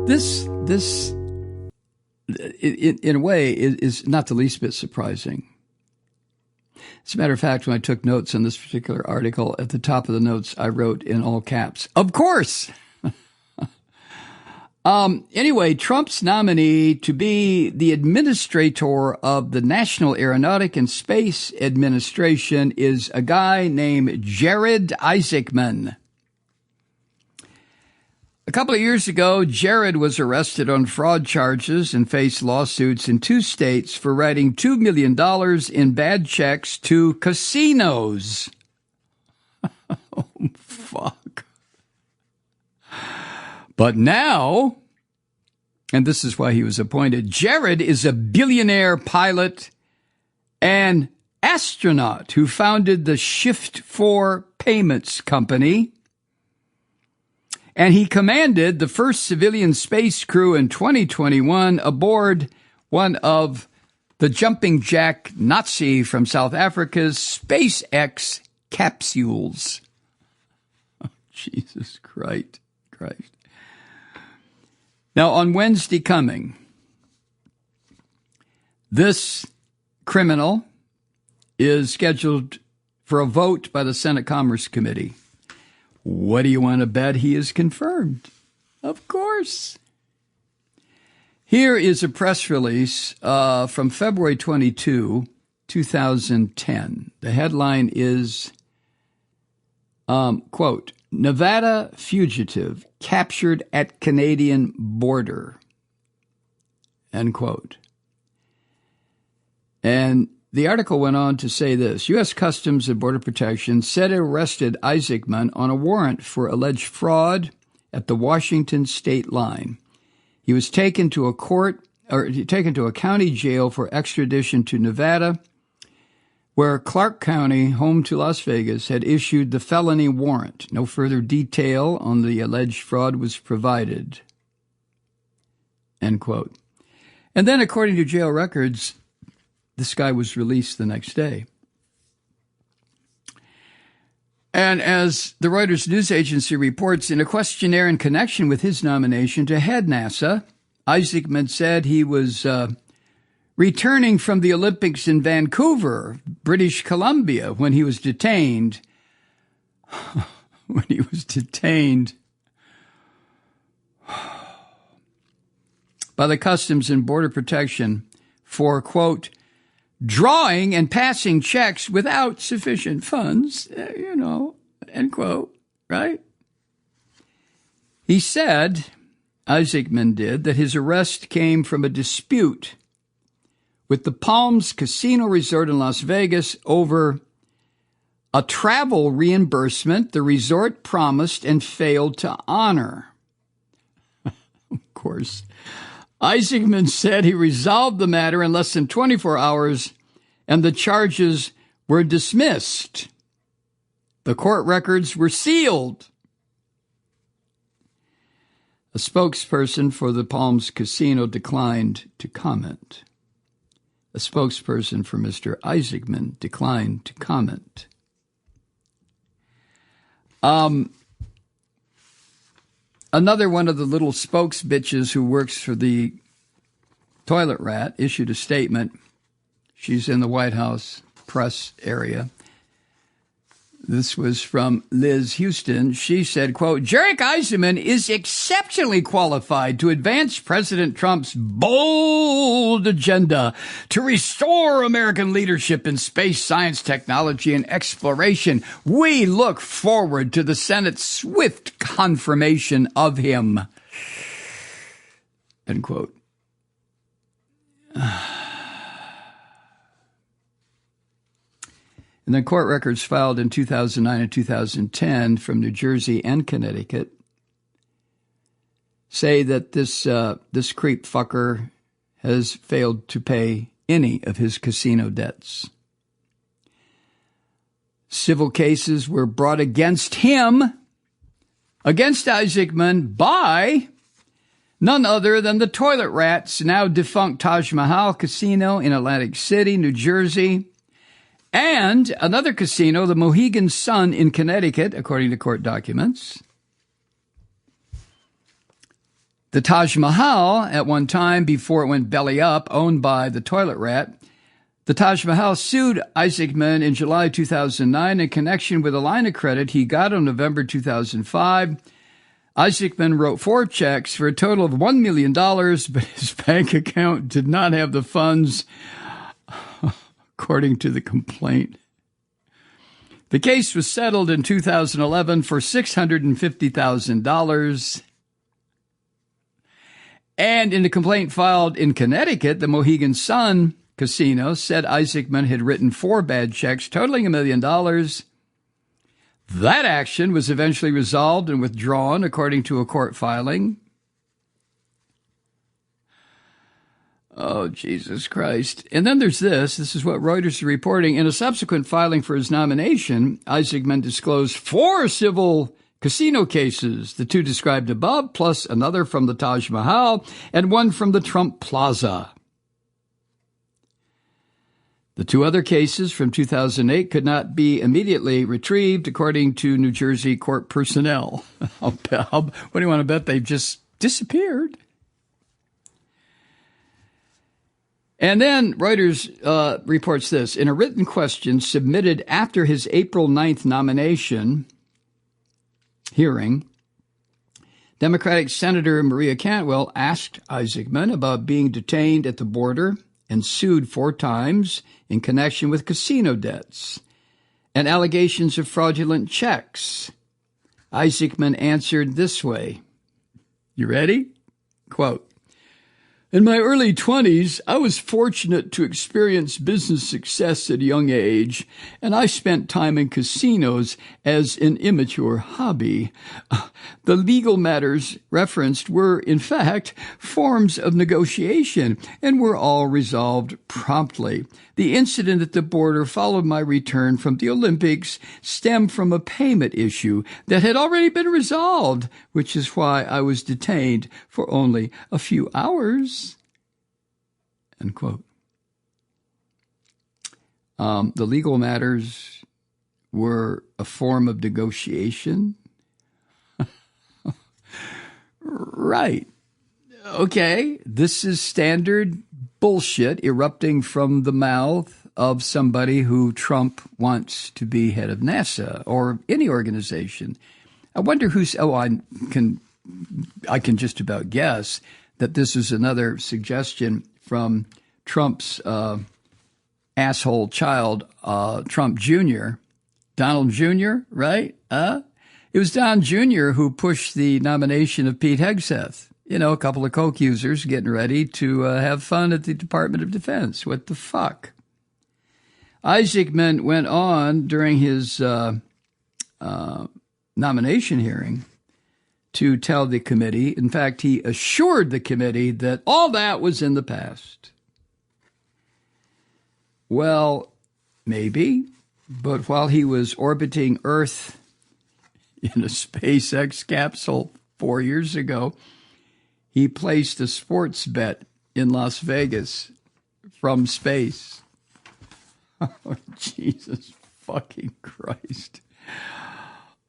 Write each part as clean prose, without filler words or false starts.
This, in a way, is not the least bit surprising. As a matter of fact, when I took notes on this particular article, at the top of the notes, I wrote in all caps, "Of course." Anyway, Trump's nominee to be the administrator of the National Aeronautic and Space Administration is a guy named Jared Isaacman. A couple of years ago, Jared was arrested on fraud charges and faced lawsuits in 2 states for writing $2 million in bad checks to casinos. Oh, fuck. But now, and this is why he was appointed, Jared is a billionaire pilot and astronaut who founded the Shift4 Payments Company. And he commanded the first civilian space crew in 2021 aboard one of the jumping jack Nazi from South Africa's SpaceX capsules. Oh, Jesus Christ. Now, on Wednesday coming, this criminal is scheduled for a vote by the Senate Commerce Committee. What do you want to bet he is confirmed? Of course. Here is a press release from February 22, 2010. The headline is, quote, "Nevada fugitive captured at Canadian border," end quote. And the article went on to say this: U.S. Customs and Border Protection said it arrested Isaacman on a warrant for alleged fraud at the Washington state line. He was taken to a county jail for extradition to Nevada, where Clark County, home to Las Vegas, had issued the felony warrant. No further detail on the alleged fraud was provided, end quote. And then, according to jail records, this guy was released the next day. And as the Reuters news agency reports, in a questionnaire in connection with his nomination to head NASA, Isaacman said he was returning from the Olympics in Vancouver, British Columbia, when he was detained. By the Customs and Border Protection for, quote, drawing and passing checks without sufficient funds, end quote, right? He said, Isaacman did, that his arrest came from a dispute with the Palms Casino Resort in Las Vegas over a travel reimbursement the resort promised and failed to honor. Of course, Isaacman said he resolved the matter in less than 24 hours and the charges were dismissed. The court records were sealed. A spokesperson for the Palms Casino declined to comment. A spokesperson for Mr. Isaacman declined to comment. Another one of the little spokesbitches who works for the toilet rat issued a statement. She's in the White House press area. This was from Liz Houston. She said, quote, Jared Isaacman is exceptionally qualified to advance President Trump's bold agenda to restore American leadership in space, science, technology, and exploration. We look forward to the Senate's swift confirmation of him. End quote. And then court records filed in 2009 and 2010 from New Jersey and Connecticut say that this creep fucker has failed to pay any of his casino debts. Civil cases were brought against him, against Isaacman, by none other than the toilet rat's now defunct Taj Mahal Casino in Atlantic City, New Jersey, and another casino, the Mohegan Sun in Connecticut, according to court documents. The Taj Mahal, at one time before it went belly up, owned by the toilet rat, the Taj Mahal sued Isaacman in July 2009 in connection with a line of credit he got in November 2005. Isaacman wrote 4 checks for a total of $1 million, but his bank account did not have the funds, according to the complaint. The case was settled in 2011 for $650,000. And in the complaint filed in Connecticut, the Mohegan Sun Casino said Isaacman had written 4 bad checks totaling $1 million. That action was eventually resolved and withdrawn, according to a court filing. Oh, Jesus Christ. And then there's this. This is what Reuters is reporting. In a subsequent filing for his nomination, Isaacman disclosed 4 civil casino cases, the 2 described above, plus another from the Taj Mahal and one from the Trump Plaza. The 2 other cases from 2008 could not be immediately retrieved, according to New Jersey court personnel. What do you want to bet? They've just disappeared. And then Reuters reports this. In a written question submitted after his April 9th nomination hearing, Democratic Senator Maria Cantwell asked Isaacman about being detained at the border and sued 4 times in connection with casino debts and allegations of fraudulent checks. Isaacman answered this way. You ready? Quote, in my early 20s, I was fortunate to experience business success at a young age, and I spent time in casinos as an immature hobby. The legal matters referenced were, in fact, forms of negotiation and were all resolved promptly. The incident at the border followed my return from the Olympics stemmed from a payment issue that had already been resolved, which is why I was detained for only a few hours. End quote. The legal matters were a form of negotiation. Right. Okay. This is standard bullshit erupting from the mouth of somebody who Trump wants to be head of NASA or any organization. I wonder who's, I can just about guess that this is another suggestion from Trump's asshole child, Trump Jr., Donald Jr., right? It was Don Jr. who pushed the nomination of Pete Hegseth. You know, a couple of coke users getting ready to have fun at the Department of Defense. What the fuck? Isaacman went on during his nomination hearing to tell the committee. In fact, he assured the committee that all that was in the past. Well, maybe, but while he was orbiting Earth in a SpaceX capsule 4 years ago, he placed a sports bet in Las Vegas from space. Oh, Jesus fucking Christ.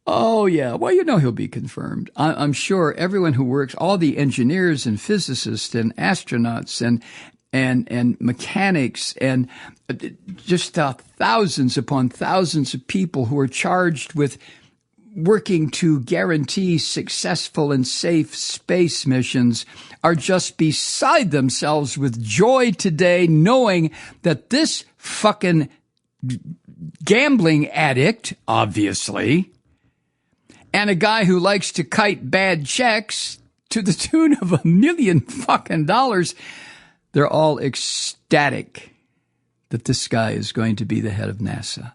Oh, yeah. Well, you know he'll be confirmed. I'm sure everyone who works, all the engineers and physicists and astronauts and mechanics and just thousands upon thousands of people who are charged with working to guarantee successful and safe space missions are just beside themselves with joy today, knowing that this fucking gambling addict, obviously, and a guy who likes to kite bad checks to the tune of $1 million fucking dollars, they're all ecstatic that this guy is going to be the head of NASA.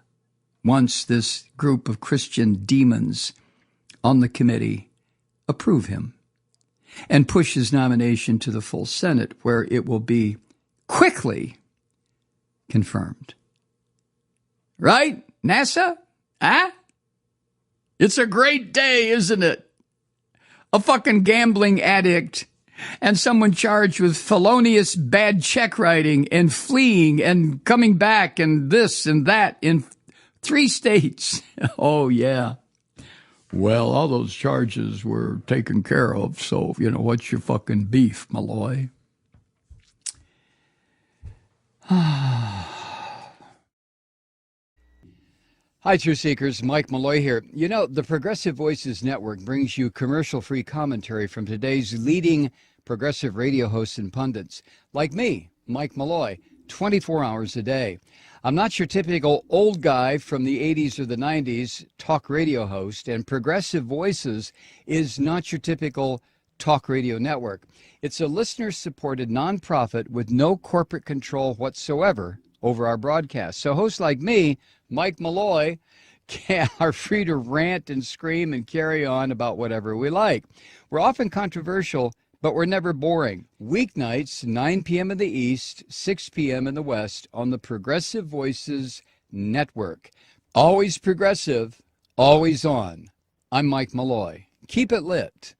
Once this group of Christian demons on the committee approve him and push his nomination to the full Senate, where it will be quickly confirmed. Right, NASA? Huh? It's a great day, isn't it? A fucking gambling addict and someone charged with felonious bad check writing and fleeing and coming back and this and that in 3 states. Oh, yeah. Well, all those charges were taken care of, so, what's your fucking beef, Malloy? Hi, Truth Seekers. Mike Malloy here. The Progressive Voices Network brings you commercial-free commentary from today's leading progressive radio hosts and pundits, like me, Mike Malloy, 24 hours a day. I'm not your typical old guy from the 80s or the 90s talk radio host, and Progressive Voices is not your typical talk radio network. It's a listener-supported nonprofit with no corporate control whatsoever over our broadcast. So hosts like me, Mike Malloy, are free to rant and scream and carry on about whatever we like. We're often controversial, but we're never boring. Weeknights, 9 p.m. in the East, 6 p.m. in the West on the Progressive Voices Network. Always progressive, always on. I'm Mike Malloy. Keep it lit.